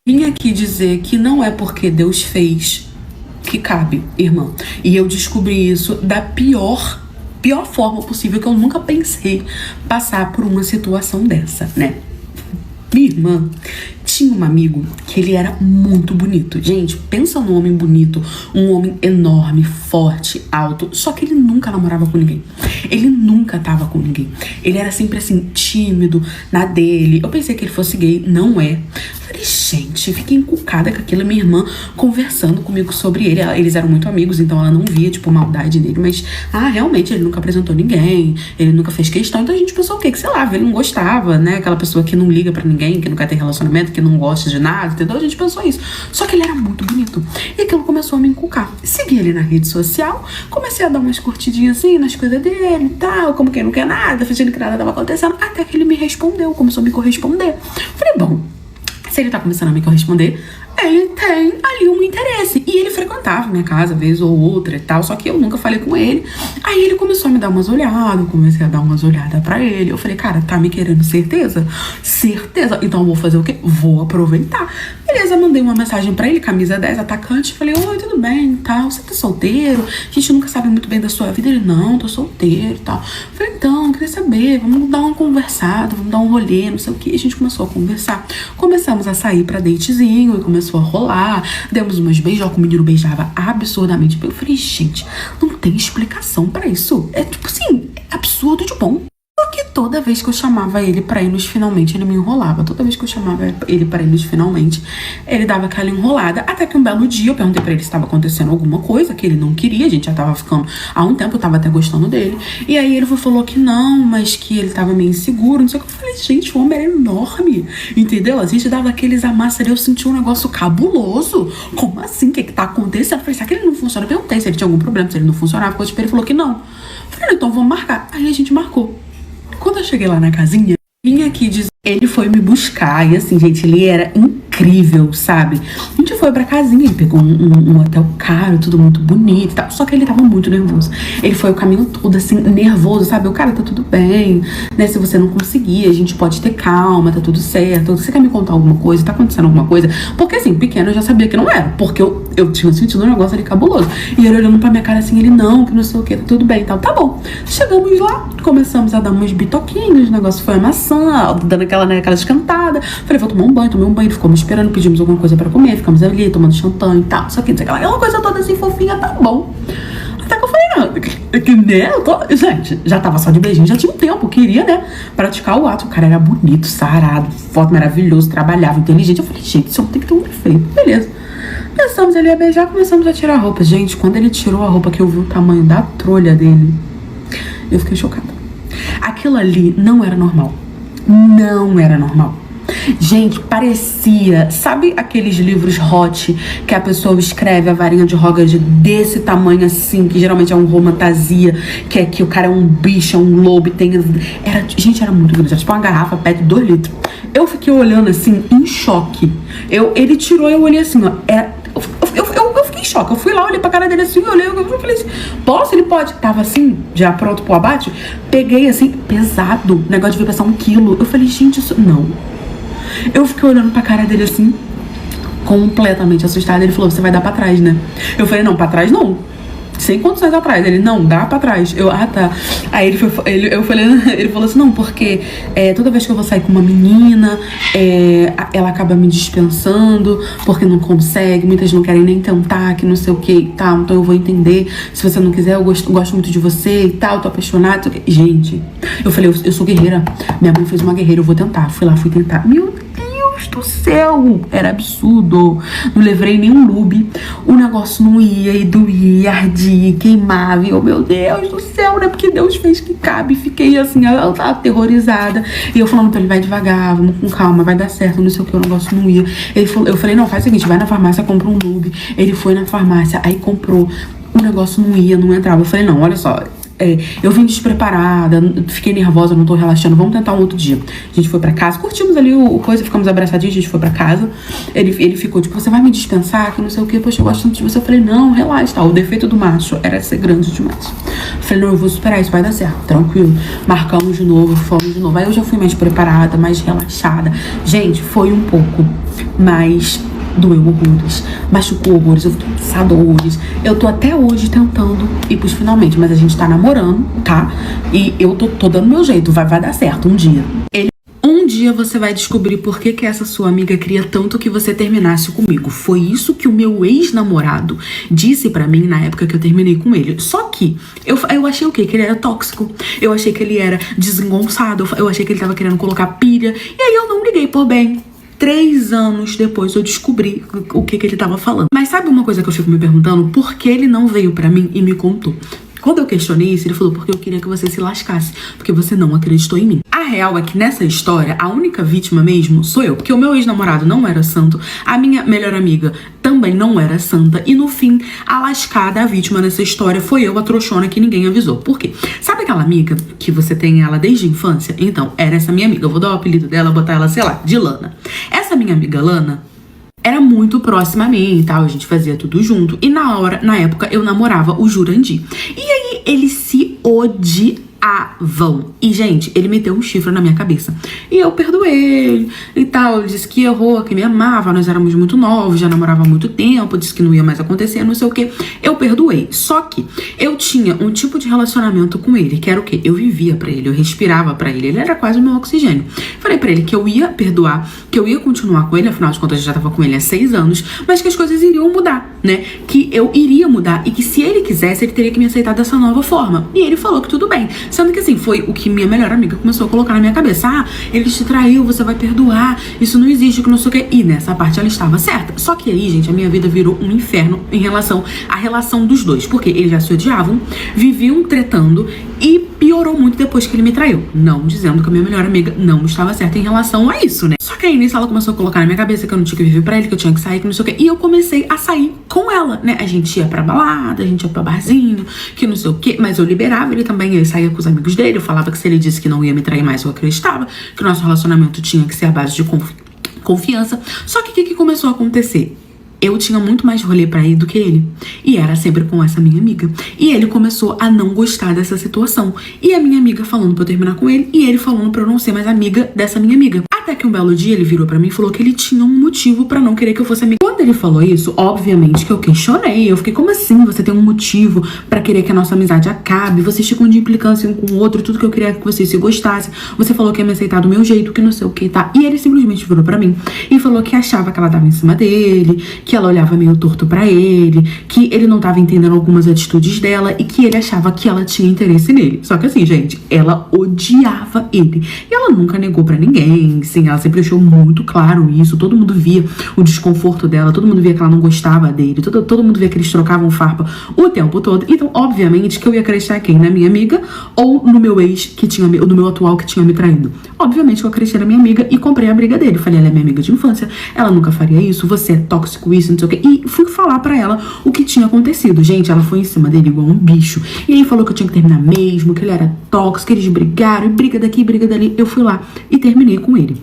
Vim aqui dizer que não é porque Deus fez que cabe, irmã. E eu descobri isso da pior forma possível, que eu nunca pensei passar por uma situação dessa, né? Minha irmã tinha um amigo que ele era muito bonito. Gente, pensa num homem bonito, um homem enorme, forte, alto. Só que ele nunca namorava com ninguém. Ele nunca tava com ninguém. Ele era sempre assim, tímido, na dele. Eu pensei que ele fosse gay, não é. Falei, gente, fiquei encucada com aquilo. Minha irmã conversando comigo sobre ele. Eles eram muito amigos, então ela não via, tipo, maldade nele. Mas, realmente, ele nunca apresentou ninguém. Ele nunca fez questão. Então a gente pensou o quê? Que, sei lá, ele não gostava, né? Aquela pessoa que não liga pra ninguém, que não quer ter relacionamento, que não gosta de nada, entendeu? A gente pensou isso. Só que ele era muito bonito. E aquilo começou a me encucar. Segui ele na rede social, comecei a dar umas curtidinhas assim nas coisas dele e tal, como quem não quer nada, fingindo que nada tava acontecendo, até que ele me respondeu, começou a me corresponder. Falei, bom, se ele tá começando a me corresponder, ele tem ali um interesse. E ele frequentava minha casa, vez ou outra e tal, só que eu nunca falei com ele. Aí ele começou a me dar umas olhadas, eu comecei a dar umas olhadas pra ele. Eu falei, cara, tá me querendo certeza? Certeza. Então eu vou fazer o quê? Vou aproveitar. Beleza, mandei uma mensagem pra ele, camisa 10, atacante. Falei, oi, tudo bem e tal, você tá solteiro? A gente nunca sabe muito bem da sua vida. Ele, não, tô solteiro e tal. Falei, então, queria saber, vamos dar uma conversada, vamos dar um rolê, não sei o que. A gente começou a conversar. Começamos a sair pra datezinho e começou a rolar. Demos umas beijocas, o menino beijava absurdamente bem. Eu falei, gente, não tem explicação pra isso. É tipo assim, é absurdo de bom. Porque toda vez que eu chamava ele pra ir nos finalmente, ele me enrolava. Toda vez que eu chamava ele pra ir nos finalmente, ele dava aquela enrolada. Até que um belo dia eu perguntei pra ele se estava acontecendo alguma coisa, que ele não queria. A gente já tava ficando há um tempo, eu tava até gostando dele. E aí ele falou que não, mas que ele tava meio inseguro, não sei o que. Eu falei, gente, o homem era enorme, entendeu? A gente dava aqueles amassos ali, eu senti um negócio cabuloso. Como assim? O que tá acontecendo? Eu falei, será que ele não funciona? Eu perguntei se ele tinha algum problema, se ele não funcionava. Ele falou que não. Eu falei, então vamos marcar. Aí a gente marcou. Quando eu cheguei lá na casinha, vim aqui dizer, ele foi me buscar, e assim, gente, ele era incrível, sabe? A gente foi pra casinha, ele pegou um hotel caro, tudo muito bonito e tal, só que ele tava muito nervoso. Ele foi o caminho todo, assim, nervoso, sabe? O cara, tá tudo bem, né? Se você não conseguir, a gente pode ter calma, tá tudo certo. Você quer me contar alguma coisa? Tá acontecendo alguma coisa? Porque, assim, pequeno eu já sabia que não era, porque eu tinha sentido um negócio ali cabuloso. E ele olhando pra minha cara assim, ele, não, que não sei o que, tá tudo bem e tal. Tá bom. Chegamos lá, começamos a dar uns bitoquinhos, o negócio foi amassando, dando aquela escantada. Falei, vou tomar um banho, tomei um banho, ele ficou me esperando, pedimos alguma coisa pra comer, ficamos ali tomando champanhe e tal, só que aquela coisa toda assim fofinha, tá bom. Até que eu falei, não, né, gente, já tava só de beijinho, já tinha um tempo, queria, né, praticar o ato. O cara era bonito, sarado, foto maravilhoso, trabalhava, inteligente. Eu falei, gente, esse homem tem que ter um defeito, beleza. Começamos ali a beijar, começamos a tirar a roupa. Gente, quando ele tirou a roupa, que eu vi o tamanho da trolha dele, eu fiquei chocada. Aquilo ali não era normal. Não era normal. Gente, parecia, sabe aqueles livros hot que a pessoa escreve a varinha de Hogwarts desse tamanho assim, que geralmente é um romantasia, que é que o cara é um bicho, é um lobo, gente, era muito grande, tipo uma garrafa PET de 2 litros. Eu fiquei olhando assim, em choque. Ele tirou e eu olhei assim, ó, eu fiquei em choque. Eu fui lá, olhei pra cara dele assim, eu falei assim, posso? Ele pode? Tava assim, já pronto pro abate. Peguei assim, pesado, o negócio devia pesar 1 quilo. Eu falei, gente, isso não. Eu fiquei olhando pra cara dele assim, completamente assustada. Ele falou, você vai dar pra trás, né? Eu falei, não, pra trás não. Sem condições atrás. Ele, não, dá pra trás. Eu, tá. Aí ele falou assim, não, porque toda vez que eu vou sair com uma menina, ela acaba me dispensando, porque não consegue, muitas não querem nem tentar, que não sei o que e tal, então eu vou entender. Se você não quiser, eu gosto muito de você e tal, tô apaixonada. Gente, eu falei, eu sou guerreira. Minha mãe fez uma guerreira, eu vou tentar. Fui lá, fui tentar. Meu Deus do céu, era absurdo. Não levei nenhum lube. O negócio não ia e doía, ardia, queimava. E eu, meu Deus do céu, né? Porque Deus fez que cabe. Fiquei assim, eu tava aterrorizada. E eu falando pra ele, vai devagar, vamos com calma, vai dar certo, não sei o que, o negócio não ia. Eu falei, não, faz o seguinte, vai na farmácia, compra um lube. Ele foi na farmácia, aí comprou. O negócio não ia, não entrava. Eu falei, não, olha só, eu vim despreparada, fiquei nervosa, não tô relaxando, vamos tentar um outro dia. A gente foi pra casa, curtimos ali o coisa, ficamos abraçadinhos, a gente foi pra casa. Ele ficou tipo, você vai me dispensar, que não sei o que, poxa, eu gosto tanto de você. Eu falei, não, relaxa, tá. O defeito do macho era ser grande demais. Eu falei, não, eu vou superar isso, vai dar certo, tranquilo. Marcamos de novo, fomos de novo. Aí eu já fui mais preparada, mais relaxada. Gente, foi um pouco mais... doeu horrores, machucou horrores, eu tô cansada horrores. Eu tô até hoje tentando ir pros finalmente, mas a gente tá namorando, tá? E eu tô dando meu jeito, vai dar certo um dia. Um dia você vai descobrir por que essa sua amiga queria tanto que você terminasse comigo. Foi isso que o meu ex-namorado disse pra mim na época que eu terminei com ele. Só que eu achei o quê? Que ele era tóxico. Eu achei que ele era desengonçado. Eu achei que ele tava querendo colocar pilha. E aí eu não liguei por bem. 3 anos depois eu descobri o que ele tava falando. Mas sabe uma coisa que eu fico me perguntando? Por que ele não veio pra mim e me contou? Quando eu questionei isso, ele falou, porque eu queria que você se lascasse, porque você não acreditou em mim. A real é que nessa história, a única vítima mesmo sou eu, porque o meu ex-namorado não era santo, a minha melhor amiga também não era santa, e no fim, a lascada, a vítima nessa história foi eu, a trouxona que ninguém avisou. Por quê? Sabe aquela amiga que você tem ela desde a infância? Então, era essa minha amiga. Eu vou dar o apelido dela, botar ela, sei lá, de Lana. Essa minha amiga Lana era muito próxima a mim e tal, a gente fazia tudo junto. E na época, eu namorava o Jurandir. E aí, eles se odiavam. E, gente, ele meteu um chifre na minha cabeça. E eu perdoei ele e tal. Ele disse que errou, que me amava. Nós éramos muito novos, já namorava há muito tempo. Disse que não ia mais acontecer, não sei o que. Eu perdoei. Só que eu tinha um tipo de relacionamento com ele, que era o quê? Eu vivia pra ele, eu respirava pra ele. Ele era quase o meu oxigênio. Falei pra ele que eu ia perdoar, que eu ia continuar com ele. Afinal de contas, eu já tava com ele há 6 anos. Mas que as coisas iriam mudar, né? Que eu iria mudar. E que se ele quisesse, ele teria que me aceitar dessa nova forma. E ele falou que tudo bem. Sendo que assim, foi o que minha melhor amiga começou a colocar na minha cabeça. Ah, ele te traiu, você vai perdoar, isso não existe, que não sei o que. E nessa parte ela estava certa. Só que aí, gente, a minha vida virou um inferno em relação à relação dos dois. Porque eles já se odiavam, viviam tretando e piorou muito depois que ele me traiu. Não dizendo que a minha melhor amiga não estava certa em relação a isso, né? Só que aí nisso ela começou a colocar na minha cabeça que eu não tinha que viver pra ele, que eu tinha que sair, que não sei o que. E eu comecei a sair com ela, né? A gente ia pra balada, a gente ia pra barzinho, que não sei o que. Mas eu liberava ele também, ele saía com os amigos dele. Eu falava que se ele disse que não ia me trair mais, eu acreditava. Que o nosso relacionamento tinha que ser a base de confiança. Só que o que começou a acontecer? Eu tinha muito mais rolê pra ir do que ele. E era sempre com essa minha amiga. E ele começou a não gostar dessa situação. E a minha amiga falando pra eu terminar com ele. E ele falando pra eu não ser mais amiga dessa minha amiga. Até que um belo dia ele virou pra mim e falou que ele tinha um motivo pra não querer que eu fosse amiga. Quando ele falou isso, obviamente que eu questionei. Eu fiquei, como assim? Você tem um motivo pra querer que a nossa amizade acabe? Vocês ficam de implicância um com o outro. Tudo que eu queria é que vocês se gostassem. Você falou que ia me aceitar do meu jeito, que não sei o que, tá? E ele simplesmente virou pra mim e falou que achava que ela tava em cima dele, que ela olhava meio torto pra ele, que ele não tava entendendo algumas atitudes dela e que ele achava que ela tinha interesse nele. Só que assim, gente, ela odiava ele. E ela nunca negou pra ninguém, sim, ela sempre deixou muito claro isso. Todo mundo via o desconforto dela, todo mundo via que ela não gostava dele, todo mundo via que eles trocavam farpa o tempo todo. Então, obviamente, que eu ia acreditar quem? Na minha amiga ou no meu ex, que tinha, ou no meu atual que tinha me traído? Obviamente que eu acreditei na minha amiga e comprei a briga dele. Falei, ela é minha amiga de infância, ela nunca faria isso, você é tóxico, isso, não sei o que. E fui falar pra ela o que tinha acontecido. Gente, ela foi em cima dele igual um bicho. E aí falou que eu tinha que terminar mesmo, que ele era tóxico, que eles brigaram, e briga daqui, briga dali. Eu fui lá e terminei com ele.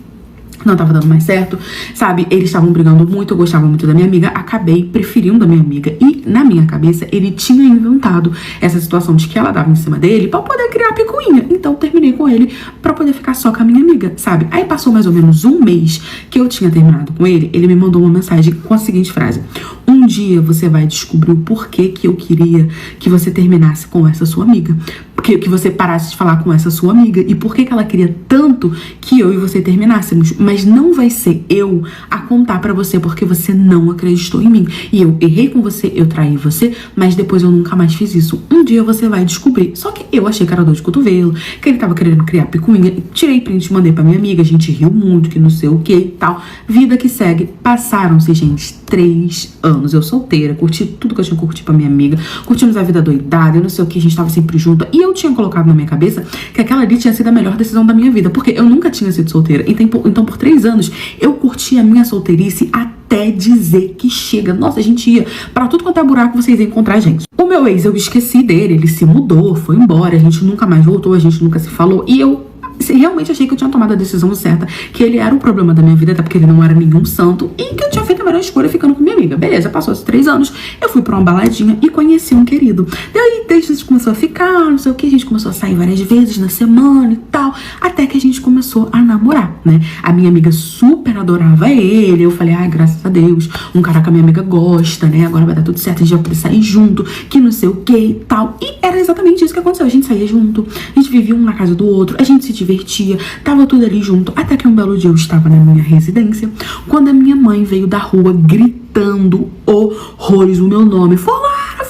Não tava dando mais certo, sabe? Eles estavam brigando muito, eu gostava muito da minha amiga, acabei preferindo a minha amiga. E na minha cabeça, ele tinha inventado essa situação de que ela dava em cima dele pra poder criar picuinha. Então terminei com ele pra poder ficar só com a minha amiga, sabe? Aí passou mais ou menos um mês que eu tinha terminado com ele me mandou uma mensagem com a seguinte frase: um dia você vai descobrir o porquê que eu queria que você terminasse com essa sua amiga. Que você parasse de falar com essa sua amiga. E por que ela queria tanto que eu e você terminássemos. Mas não vai ser eu a contar pra você, porque você não acreditou em mim. E eu errei com você, eu traí você, mas depois eu nunca mais fiz isso. Um dia você vai descobrir. Só que eu achei que era dor de cotovelo, que ele tava querendo criar picuinha. Tirei print, mandei pra minha amiga, a gente riu muito, que não sei o que e tal. Vida que segue. Passaram-se, gente, 3 anos. Eu solteira, curti tudo que eu tinha curtido pra minha amiga. Curtimos a vida doidada, eu não sei o que, a gente tava sempre junto. E eu tinha colocado na minha cabeça que aquela ali tinha sido a melhor decisão da minha vida, porque eu nunca tinha sido solteira. Então por 3 anos, eu curti a minha solteirice até até dizer que chega. Nossa, a gente ia pra tudo quanto é buraco, vocês iam encontrar a gente. O meu ex, eu esqueci dele, ele se mudou, foi embora, a gente nunca mais voltou, a gente nunca se falou. E eu realmente achei que eu tinha tomado a decisão certa, que ele era o problema da minha vida, até porque ele não era nenhum santo, e que eu tinha feito a melhor escolha ficando com minha amiga. Beleza, passou esses 3 anos, eu fui pra uma baladinha e conheci um querido. Daí, desde a gente começou a ficar, não sei o que, a gente começou a sair várias vezes na semana e tal, até que a gente começou a namorar, né? A minha amiga super adorava ele, eu falei, ai, graças a Deus, um cara que a minha amiga gosta, né? Agora vai dar tudo certo, a gente vai poder sair junto, que não sei o que e tal. E era exatamente isso que aconteceu, a gente saía junto, a gente vivia um na casa do outro, a gente se divertia, tava tudo ali junto, até que um belo dia eu estava na minha residência, quando a minha mãe veio da rua gritando horrores o meu nome. Fulana,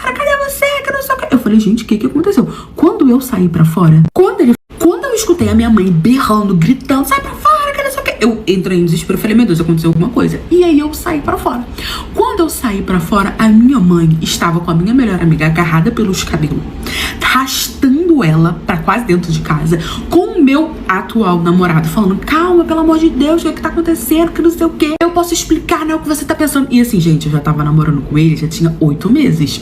cadê você? Que não sei o que. Eu falei, gente, o que aconteceu? Quando eu saí pra fora, quando eu escutei a minha mãe berrando, gritando, sai pra fora, que não sei o que, eu entrei em desespero, falei, meu Deus, aconteceu alguma coisa. E aí eu saí pra fora. Quando eu saí pra fora, a minha mãe estava com a minha melhor amiga agarrada pelos cabelos, arrastando ela pra quase dentro de casa, com o meu atual namorado, falando, calma, pelo amor de Deus, o que tá acontecendo, que não sei o que, eu posso explicar, né, o que você tá pensando. E assim, gente, eu já tava namorando com ele, já tinha 8 meses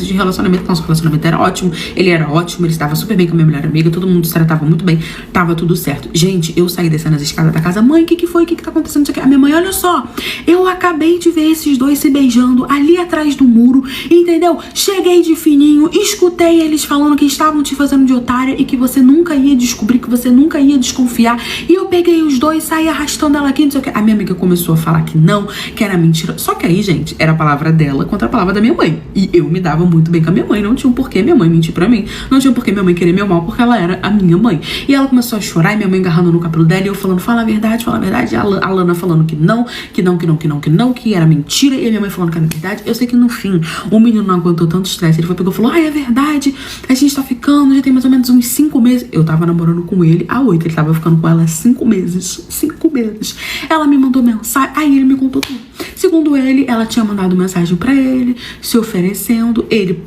de relacionamento. Nosso relacionamento era ótimo, ele era ótimo, ele estava super bem com a minha melhor amiga, todo mundo se tratava muito bem, tava tudo certo. Gente, eu saí descendo as escadas da casa, mãe, o que foi, o que tá acontecendo, não sei o que. A minha mãe, olha só, eu acabei de ver esses dois se beijando ali atrás do muro, entendeu? Cheguei de fininho, escutei eles falando que estavam te fazendo de otária e que você nunca ia descobrir, que você nunca ia desconfiar. E eu peguei os dois, saí arrastando ela aqui, não sei o que. A minha amiga começou a falar que não, que era mentira. Só que aí, gente, era a palavra dela contra a palavra da minha mãe. E eu me dava muito bem com a minha mãe. Não tinha um porquê minha mãe mentir pra mim. Não tinha um porquê minha mãe querer meu mal, porque ela era a minha mãe. E ela começou a chorar, e minha mãe agarrando no cabelo dela, e eu falando, fala a verdade, fala a verdade. E a Lana falando que não, que era mentira. E a minha mãe falando que era verdade. Eu sei que no fim, o menino não aguentou tanto estresse. Ele pegou e falou, ai, é verdade, a gente tá ficando, já tem mais ou menos uns 5 meses. Eu tava namorando com ele há 8, ele tava ficando com ela há 5 meses. 5 meses. Ela me mandou mensagem, aí ele me contou tudo. Segundo ele, ela tinha mandado mensagem pra ele, se oferecendo. Ele,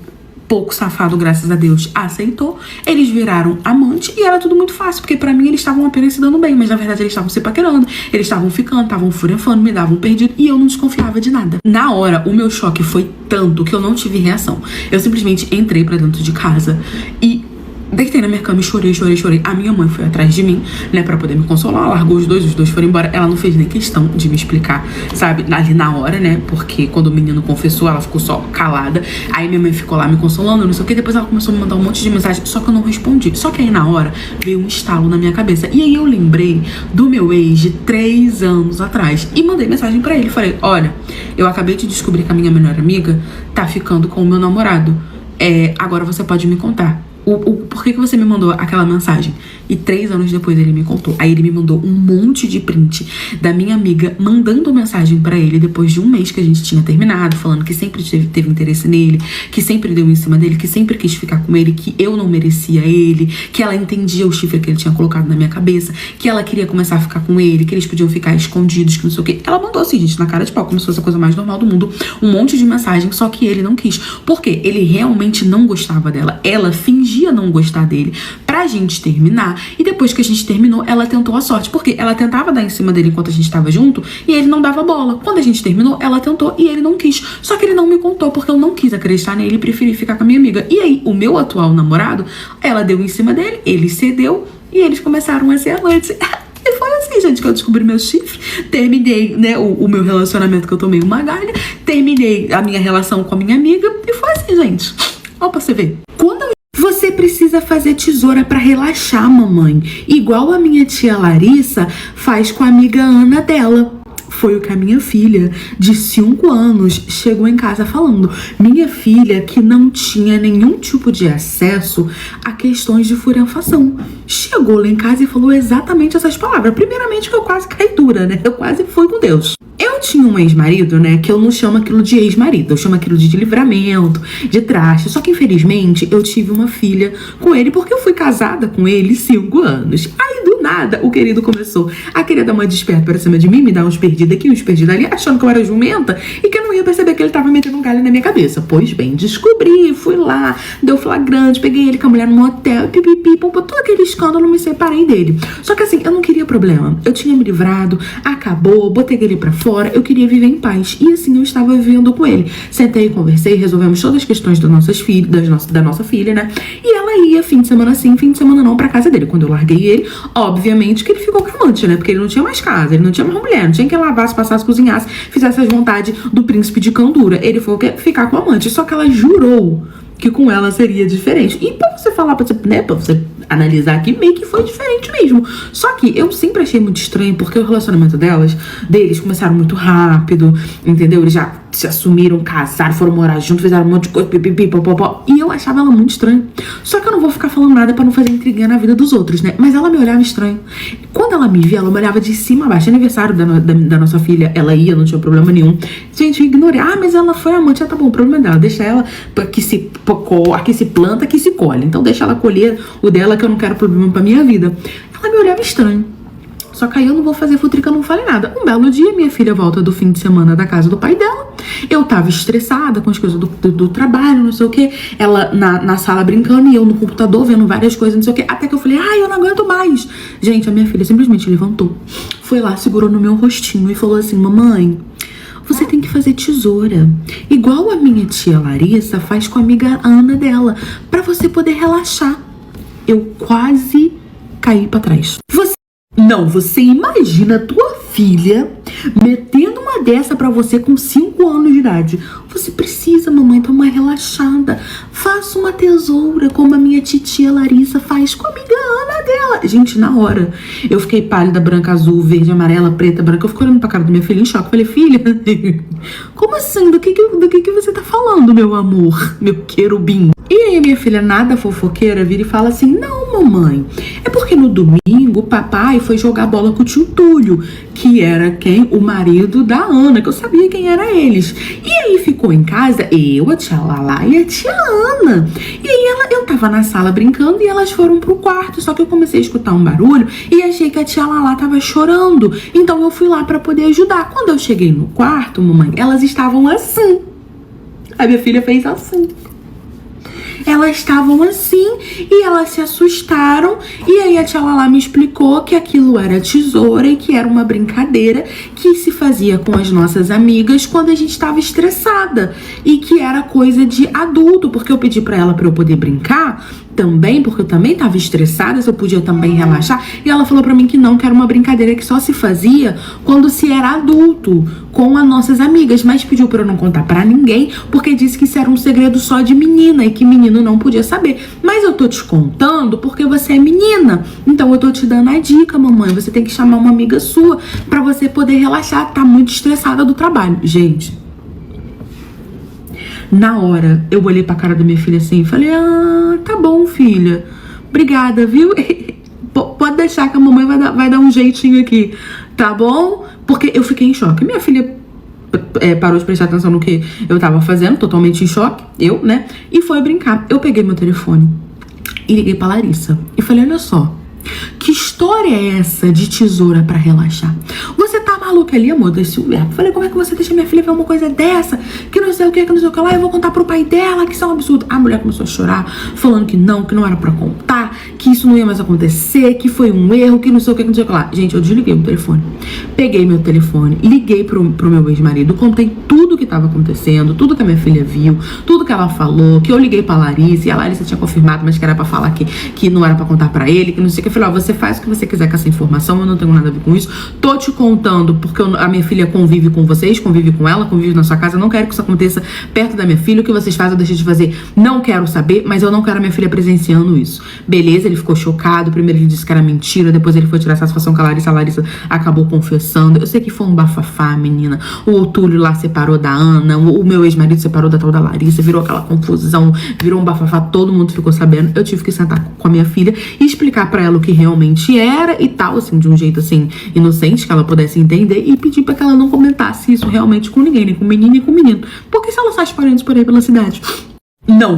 pouco safado, graças a Deus, aceitou. Eles viraram amante e era tudo muito fácil, porque pra mim eles estavam apenas se dando bem, mas na verdade eles estavam se paquerando, eles estavam ficando, estavam furefando, me davam perdido e eu não desconfiava de nada. Na hora, o meu choque foi tanto que eu não tive reação. Eu simplesmente entrei pra dentro de casa e deitei na minha cama e chorei. A minha mãe foi atrás de mim, né, pra poder me consolar, largou os dois foram embora. Ela não fez nem questão de me explicar, sabe, ali na hora, né, porque quando o menino confessou, ela ficou só calada. Aí minha mãe ficou lá me consolando, não sei o que. Depois ela começou a me mandar um monte de mensagem, só que eu não respondi. Só que aí na hora veio um estalo na minha cabeça. E aí eu lembrei do meu ex de 3 anos atrás e mandei mensagem pra ele. Falei, olha, eu acabei de descobrir que a minha melhor amiga tá ficando com o meu namorado. Agora você pode me contar por que você me mandou aquela mensagem? E 3 anos depois ele me contou. Aí ele me mandou um monte de print da minha amiga mandando mensagem pra ele depois de 1 mês que a gente tinha terminado, falando que sempre teve interesse nele, que sempre deu em cima dele, que sempre quis ficar com ele, que eu não merecia ele, que ela entendia o chifre que ele tinha colocado na minha cabeça, que ela queria começar a ficar com ele, que eles podiam ficar escondidos, que não sei o que. Ela mandou assim, gente, na cara de pau, como se fosse a coisa mais normal do mundo, um monte de mensagem, só que ele não quis. Por quê? Ele realmente não gostava dela. Ela fingia não gostar dele pra gente terminar. E depois que a gente terminou, ela tentou a sorte. Porque ela tentava dar em cima dele enquanto a gente tava junto e ele não dava bola. Quando a gente terminou, ela tentou e ele não quis. Só que ele não me contou porque eu não quis acreditar nele e preferi ficar com a minha amiga. E aí, o meu atual namorado, ela deu em cima dele, ele cedeu e eles começaram a ser amantes. E foi assim, gente, que eu descobri meu chifre. Terminei, né, o meu relacionamento que eu tomei uma galha. Terminei a minha relação com a minha amiga. E foi assim, gente. Ó, pra você ver. Você precisa fazer tesoura pra relaxar, mamãe. Igual a minha tia Larissa faz com a amiga Ana dela. Foi o que a minha filha, de 5 anos, chegou em casa falando. Minha filha, que não tinha nenhum tipo de acesso a questões de furanfação, chegou lá em casa e falou exatamente essas palavras. Primeiramente que eu quase caí dura, né? Eu quase fui com Deus. Eu tinha um ex-marido, né, que eu não chamo aquilo de ex-marido, eu chamo aquilo de livramento, de traste. Só que, infelizmente, eu tive uma filha com ele porque eu fui casada com ele 5 anos. Aí, do nada, o querido começou a querer dar uma desperta pra cima de mim, me dar uns perdidos aqui, uns perdidos ali, achando que eu era jumenta e que não não ia perceber que ele tava metendo um galho na minha cabeça. Pois bem, descobri, fui lá, deu flagrante, peguei ele com a mulher no hotel, pipipi, todo aquele escândalo, me separei dele. Só que assim, eu não queria problema. Eu tinha me livrado, acabou, botei ele pra fora, eu queria viver em paz. E assim, eu estava vivendo com ele. Sentei, conversei, resolvemos todas as questões das nossas filhas, da nossa filha, né? E ela ia fim de semana sim, fim de semana não, pra casa dele. Quando eu larguei ele, obviamente que ele ficou com a amante, né? Porque ele não tinha mais casa, ele não tinha mais mulher, não tinha que lavasse, passasse, cozinhasse, fizesse as vontades do príncipe de Candura. Ele foi ficar com a amante, só que ela jurou que com ela seria diferente. E pra você falar, pra você analisar aqui, meio que foi diferente mesmo. Só que eu sempre achei muito estranho, porque o relacionamento deles começaram muito rápido, entendeu? Eles já se assumiram, casaram, foram morar juntos, fizeram um monte de coisa, pipipi, popopó. E eu achava ela muito estranha. Só que eu não vou ficar falando nada pra não fazer intriguinha na vida dos outros, né? Mas ela me olhava estranho. Quando ela me via, ela me olhava de cima a baixo. Aniversário da nossa filha, ela ia, não tinha problema nenhum. Gente, eu ignorei. Ah, mas ela foi amante. Ah, tá bom, o problema é dela. Deixa ela que se planta, que se colhe. Então deixa ela colher o dela, que eu não quero problema pra minha vida. Ela me olhava estranho. Só que aí eu não vou fazer futrica, eu não falei nada. Um belo dia, minha filha volta do fim de semana da casa do pai dela. Eu tava estressada com as coisas do trabalho, não sei o que. Ela na sala brincando e eu no computador vendo várias coisas, não sei o que. Até que eu falei, ai, eu não aguento mais. Gente, a minha filha simplesmente levantou. Foi lá, segurou no meu rostinho e falou assim, mamãe, você tem que fazer tesoura. Igual a minha tia Larissa faz com a amiga Ana dela. Pra você poder relaxar. Eu quase caí pra trás. Você imagina a tua filha metendo uma dessa pra você com 5 anos de idade. Você precisa, mamãe, dar uma relaxada. Faça uma tesoura como a minha titia Larissa faz com a amiga Ana dela. Gente, na hora, eu fiquei pálida, branca, azul, verde, amarela, preta, branca. Eu fiquei olhando pra cara da minha filha em choque. Falei, filha, como assim? Do que você tá falando, meu amor? Meu querubim. E aí minha filha, nada fofoqueira, vira e fala assim, não, mamãe, é porque no domingo o papai foi jogar bola com o tio Túlio, que era quem? O marido da Ana, que eu sabia quem era eles. E aí ficou em casa eu, a tia Lala e a tia Ana. E aí eu tava na sala brincando e elas foram pro quarto, só que eu comecei a escutar um barulho e achei que a tia Lala tava chorando. Então eu fui lá pra poder ajudar. Quando eu cheguei no quarto, mamãe, elas estavam assim. A minha filha fez assim. Elas estavam assim e elas se assustaram. E aí a tia Lala me explicou que aquilo era tesoura e que era uma brincadeira que se fazia com as nossas amigas quando a gente estava estressada. E que era coisa de adulto, porque eu pedi pra ela pra eu poder brincar também, porque eu também tava estressada, se eu podia também relaxar. E ela falou pra mim que não, que era uma brincadeira que só se fazia quando se era adulto, com as nossas amigas. Mas pediu pra eu não contar pra ninguém, porque disse que isso era um segredo só de menina e que menino não podia saber. Mas eu tô te contando porque você é menina. Então eu tô te dando a dica, mamãe. Você tem que chamar uma amiga sua pra você poder relaxar. Tá muito estressada do trabalho. Gente, na hora, eu olhei pra cara da minha filha assim e falei, ah, tá bom, filha. Obrigada, viu? Pode deixar que a mamãe vai dar um jeitinho aqui, tá bom? Porque eu fiquei em choque. Minha filha parou de prestar atenção no que eu tava fazendo, totalmente em choque, eu, né? E foi brincar. Eu peguei meu telefone e liguei pra Larissa. E falei, olha só, que história é essa de tesoura pra relaxar? Você tá maluca ali, amor, desse verbo? Falei, como é que você deixa minha filha ver uma coisa dessa? Que não sei o que não sei o que lá. Eu vou contar pro pai dela, que isso é um absurdo. A mulher começou a chorar, falando que não era pra contar, que isso não ia mais acontecer, que foi um erro, que não sei o que não sei o que lá. Gente, eu desliguei o telefone. Peguei meu telefone, liguei pro meu ex-marido, contei tudo que tava acontecendo, tudo que a minha filha viu, tudo que ela falou, que eu liguei pra Larissa, e a Larissa tinha confirmado, mas que era pra falar que não era pra contar pra ele, que não sei o que. Eu falei, ó, você faz o que você quiser com essa informação, eu não tenho nada a ver com isso. Tô te contando porque a minha filha convive com vocês, convive com ela, convive na sua casa. Eu não quero que isso aconteça perto da minha filha. O que vocês fazem, eu deixo de fazer. Não quero saber, mas eu não quero a minha filha presenciando isso. Beleza, ele ficou chocado. Primeiro ele disse que era mentira, depois ele foi tirar satisfação com a Larissa acabou confessando. Eu sei que foi um bafafá, menina. O Túlio lá separou da Ana, o meu ex-marido separou da tal da Larissa, virou aquela confusão, virou um bafafá, todo mundo ficou sabendo. Eu tive que sentar com a minha filha e explicar pra ela o que realmente era e tal, assim, de um jeito assim, inocente, que ela pudesse entender, e pedir pra que ela não comentasse isso realmente com ninguém, nem com menino nem com menino. Porque se ela sai espalhando por aí pela cidade. Não.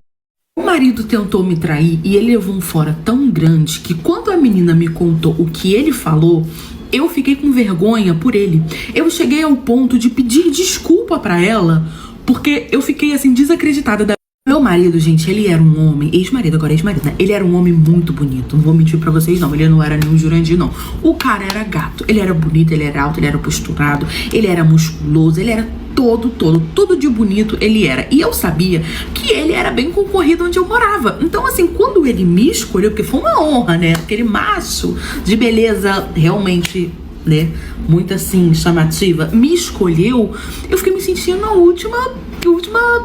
O marido tentou me trair e ele levou um fora tão grande que quando a menina me contou o que ele falou, eu fiquei com vergonha por ele. Eu cheguei ao ponto de pedir desculpa pra ela, porque eu fiquei assim, desacreditada da... Meu marido, gente, ele era um homem, ex-marido, agora ex-marido, né? Ele era um homem muito bonito, não vou mentir pra vocês não, ele não era nenhum Jurandir, não. O cara era gato, ele era bonito, ele era alto, ele era posturado, ele era musculoso, ele era tudo de bonito ele era. E eu sabia que ele era bem concorrido onde eu morava. Então, assim, quando ele me escolheu, porque foi uma honra, né? Aquele macho de beleza realmente, né, muito assim, chamativa, me escolheu, eu fiquei me sentindo a última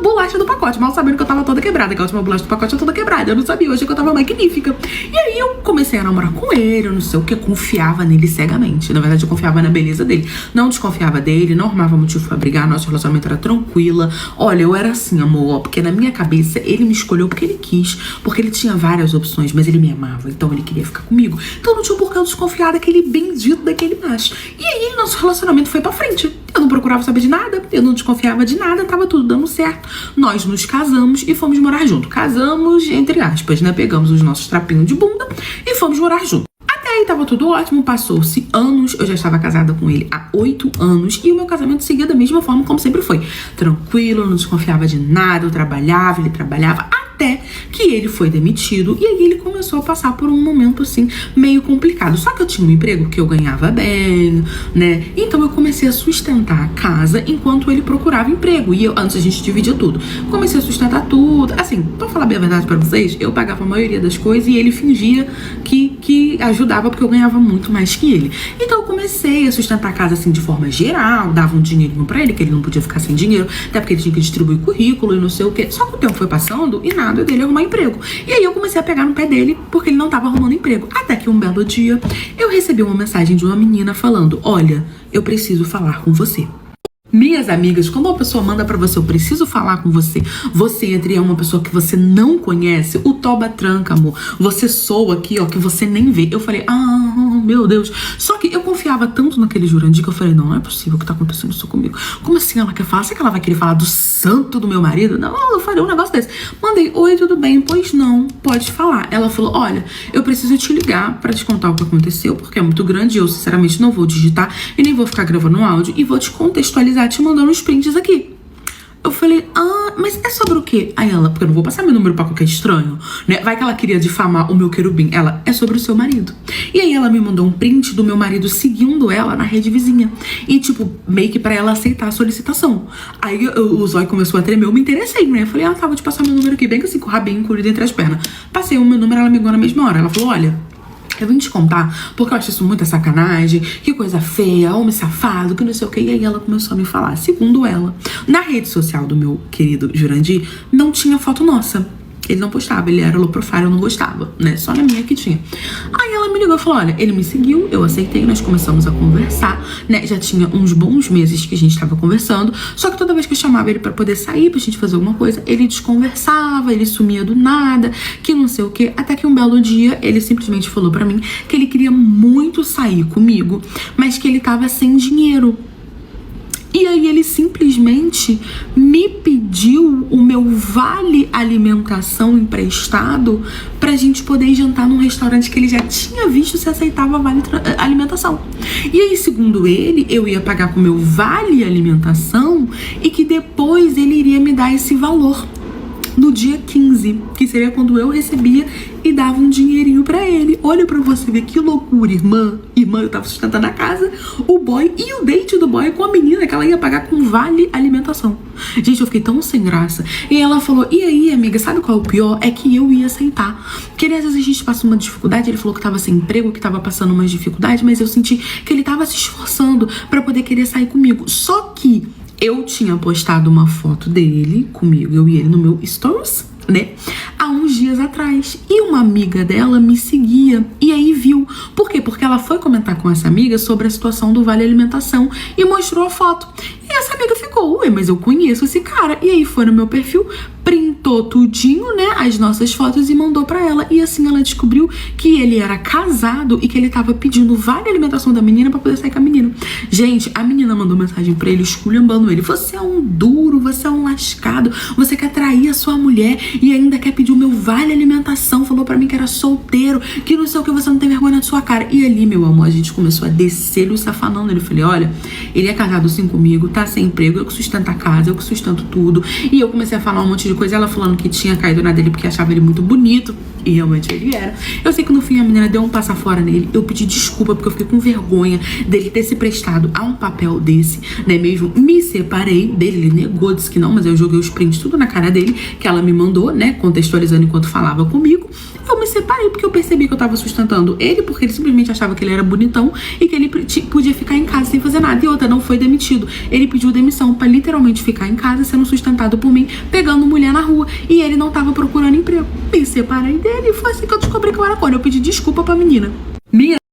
bolacha do pacote, mal sabendo que eu tava toda quebrada, que a última bolacha do pacote é toda quebrada, eu não sabia, eu achei que eu tava magnífica. E aí eu comecei a namorar com ele, eu não sei o que, eu confiava nele cegamente, na verdade eu confiava na beleza dele, não desconfiava dele, não armava motivo pra brigar, nosso relacionamento era tranquila. Olha, eu era assim, amor, porque na minha cabeça ele me escolheu porque ele quis, porque ele tinha várias opções, mas ele me amava, então ele queria ficar comigo, então não tinha por que eu desconfiar daquele bendito daquele macho. E aí nosso relacionamento foi pra frente, eu não procurava saber de nada, eu não desconfiava de nada, tava tudo dando certo. Nós nos casamos e fomos morar junto. Casamos, entre aspas, né? Pegamos os nossos trapinhos de bunda e fomos morar junto. Até aí tava tudo ótimo, passou-se anos, eu já estava casada com ele há 8 anos e o meu casamento seguia da mesma forma como sempre foi. Tranquilo, eu não desconfiava de nada, eu trabalhava, ele trabalhava, até que ele foi demitido e aí ele começou a passar por um momento assim meio complicado. Só que eu tinha um emprego que eu ganhava bem, né? Então eu comecei a sustentar a casa enquanto ele procurava emprego. E antes a gente dividia tudo. Comecei a sustentar tudo. Assim, pra falar bem a verdade pra vocês, eu pagava a maioria das coisas e ele fingia que ajudava porque eu ganhava muito mais que ele. Então eu comecei a sustentar a casa assim de forma geral, dava um dinheirinho pra ele, que ele não podia ficar sem dinheiro, até porque ele tinha que distribuir currículo e não sei o que. Só que o tempo foi passando e nada dele arrumar emprego. E aí eu comecei a pegar no pé dele porque ele não tava arrumando emprego. Até que um belo dia eu recebi uma mensagem de uma menina falando: olha, eu preciso falar com você. Minhas amigas, quando uma pessoa manda pra você, eu preciso falar com você, você entra e é uma pessoa que você não conhece, o toba tranca, amor. Você soa aqui, ó, que você nem vê. Eu falei, meu Deus. Só que eu confiava tanto naquele Jurandir que eu falei, não é possível que tá acontecendo isso comigo. Como assim ela quer falar? Será que ela vai querer falar do santo do meu marido? Não, eu falei um negócio desse. Mandei, oi, tudo bem? Pois não, pode falar. Ela falou, olha, eu preciso te ligar pra te contar o que aconteceu, porque é muito grande e eu, sinceramente, não vou digitar e nem vou ficar gravando um áudio e vou te contextualizar te mandando uns prints aqui. Eu falei, mas é sobre o quê? Aí ela, porque eu não vou passar meu número pra qualquer estranho, né? Vai que ela queria difamar o meu querubim. Ela, é sobre o seu marido. E aí ela me mandou um print do meu marido seguindo ela na rede vizinha. E tipo, meio que pra ela aceitar a solicitação. Aí o zóio começou a tremer, eu me interessei, né? Eu falei, tá, vou te passar meu número aqui, bem que assim, com o rabinho encolhido entre as pernas. Passei o meu número, ela me ligou na mesma hora. Ela falou, olha, eu vim te contar, porque eu acho isso muita sacanagem, que coisa feia, homem safado, que não sei o que. E aí ela começou a me falar, segundo ela, na rede social do meu querido Jurandir, não tinha foto nossa. Ele não postava, ele era low profile, eu não gostava, né? Só na minha que tinha. Aí ela me ligou e falou, olha, ele me seguiu, eu aceitei, nós começamos a conversar, né? Já tinha uns bons meses que a gente tava conversando, só que toda vez que eu chamava ele pra poder sair, pra gente fazer alguma coisa, ele desconversava, ele sumia do nada, que não sei o que. Até que um belo dia, ele simplesmente falou pra mim que ele queria muito sair comigo, mas que ele tava sem dinheiro. E aí ele simplesmente me pediu o meu vale alimentação emprestado pra gente poder jantar num restaurante que ele já tinha visto se aceitava vale alimentação. E aí, segundo ele, eu ia pagar com o meu vale alimentação e que depois ele iria me dar esse valor no dia 15, que seria quando eu recebia e dava um dinheirinho pra ele. Olha pra você ver que loucura, irmã. Irmã, eu tava sustentando a casa, o boy e o date do boy com a menina que ela ia pagar com vale alimentação. Gente, eu fiquei tão sem graça. E ela falou, e aí, amiga, sabe qual é o pior? É que eu ia aceitar. Porque às vezes a gente passa uma dificuldade, ele falou que tava sem emprego, que tava passando umas dificuldades, mas eu senti que ele tava se esforçando pra poder querer sair comigo. Só que eu tinha postado uma foto dele comigo, eu e ele no meu stories, né? Há uns dias atrás. E uma amiga dela me seguia e aí viu. Por quê? Porque ela foi comentar com essa amiga sobre a situação do vale alimentação e mostrou a foto. E essa amiga ficou, ué, mas eu conheço esse cara. E aí foi no meu perfil, printou printou tudinho, né, as nossas fotos e mandou pra ela. E assim ela descobriu que ele era casado e que ele tava pedindo vale alimentação da menina pra poder sair com a menina. Gente, a menina mandou mensagem pra ele esculhambando ele. Você é um duro, você é um lascado, você quer trair a sua mulher e ainda quer pedir o meu vale alimentação. Falou pra mim que era solteiro, que não sei o que, você não tem vergonha na sua cara. E ali, meu amor, a gente começou a descer o safanão dele. Eu falei, olha, ele é casado sim comigo, tá sem emprego, eu que sustento a casa, eu que sustento tudo. E eu comecei a falar um monte de coisa, ela falando que tinha caído na dele porque achava ele muito bonito. E realmente ele era. Eu sei que no fim a menina deu um passa fora nele. Eu pedi desculpa porque eu fiquei com vergonha dele ter se prestado a um papel desse, né mesmo? Me separei dele, ele negou, disse que não, mas eu joguei os prints tudo na cara dele, que ela me mandou, né, contextualizando enquanto falava comigo. Eu me separei porque eu percebi que eu tava sustentando ele, porque ele simplesmente achava que ele era bonitão e que ele podia ficar em casa sem fazer nada. E outra, não foi demitido. Ele pediu demissão pra literalmente ficar em casa sendo sustentado por mim, pegando mulher na rua. E ele não tava procurando emprego. Me separei dele e foi assim que eu descobri que eu era corno. Eu pedi desculpa pra menina. Minha